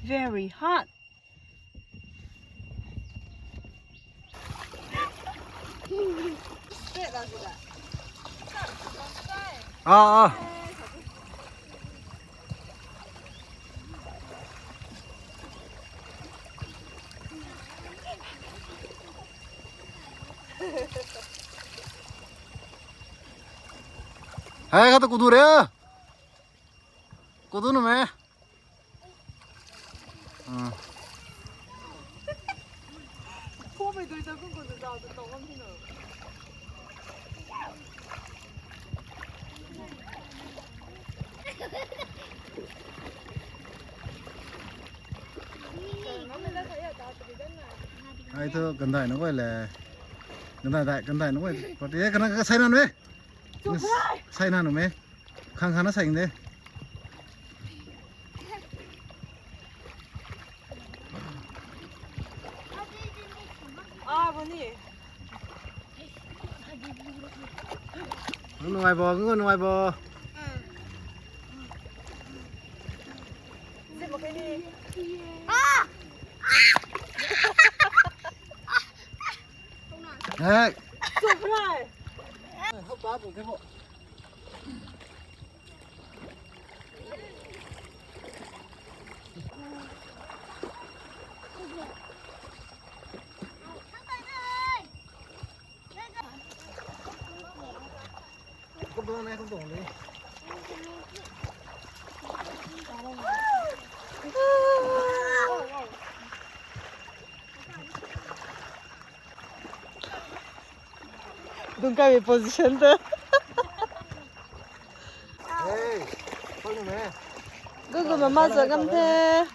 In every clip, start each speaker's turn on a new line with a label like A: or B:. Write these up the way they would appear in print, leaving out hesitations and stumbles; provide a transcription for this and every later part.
A: Very hot.
B: Hai kata kudur ya. Kudur nama. Itu gandai nó gọi là gandai nó gọi có tí cái say nan đấy say nan rồi mẹ khang khang nó sành đấy ngoài bò cứ ngoài bò đấy hấp cá của cái bộ không bữa nay không tổng đi
A: 눈감이 포지션도.
B: 에이, 빨리 해.
A: 그거만 맞아, 감태.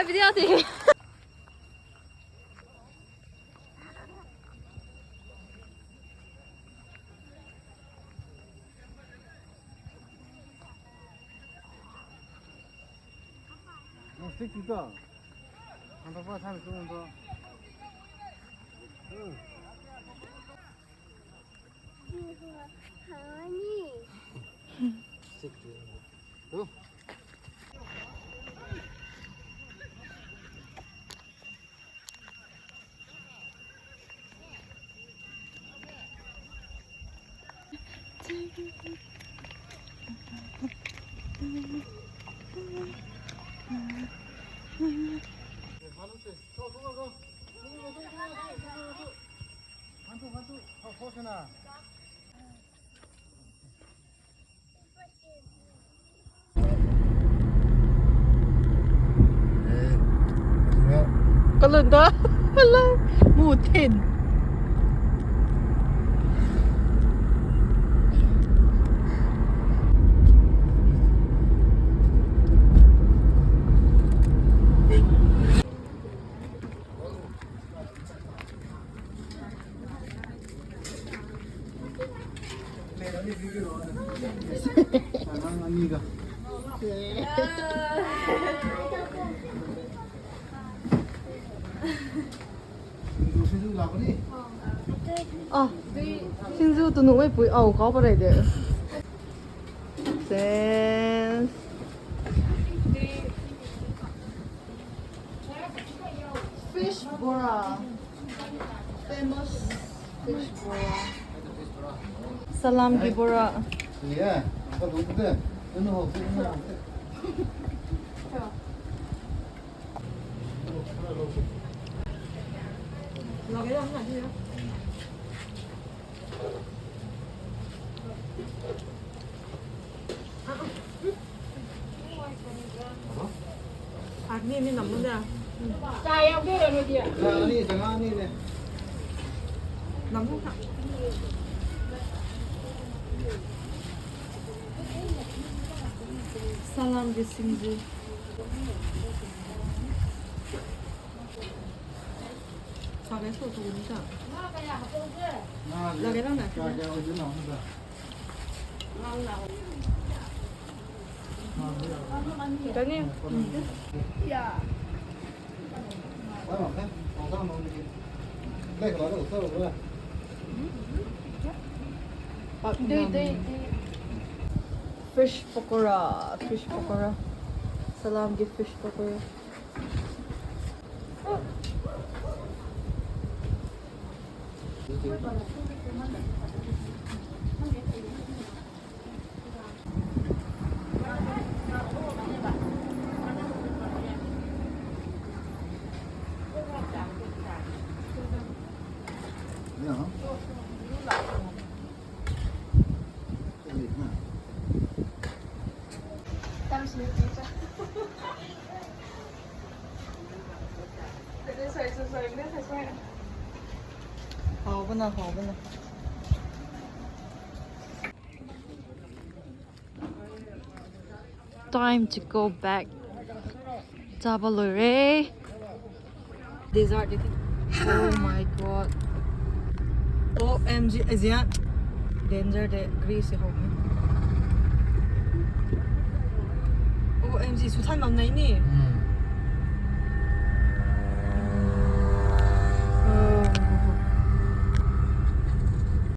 A: Video thì
B: 너 새끼가 한번 봐, 사람 쏘는 거. 응. 새끼. 응.
A: có lần đó là mù thìn.
B: ดูซิดูเราคนนี้
A: 아, 신수도 너무 예쁘. 아우 가버려야 돼. 센스. Fish bora. Famous fish bora. Salam gibora.
B: 예, 아까 누군데? 너는 없어, 너는 없어.
A: 아니 남는데.
B: 자, 아니, 잠깐 아니네.
A: 남는 Salam di Singju. 사계서 누구니까? 여기 나나.
B: 자, 어디 나온다.
A: 대장님.
B: 와봐, 방송 먹는 게. 내가 말을 없어, 왜?
A: Fish pakora, fish pakora. Salam give fish pakora.
B: 야. 저기 있나?
A: Harbına. Time to go back. Jabalore. Dessert. Oh my god. OMG Asian. Danger de Greece home. OMG 수산 남나 있니?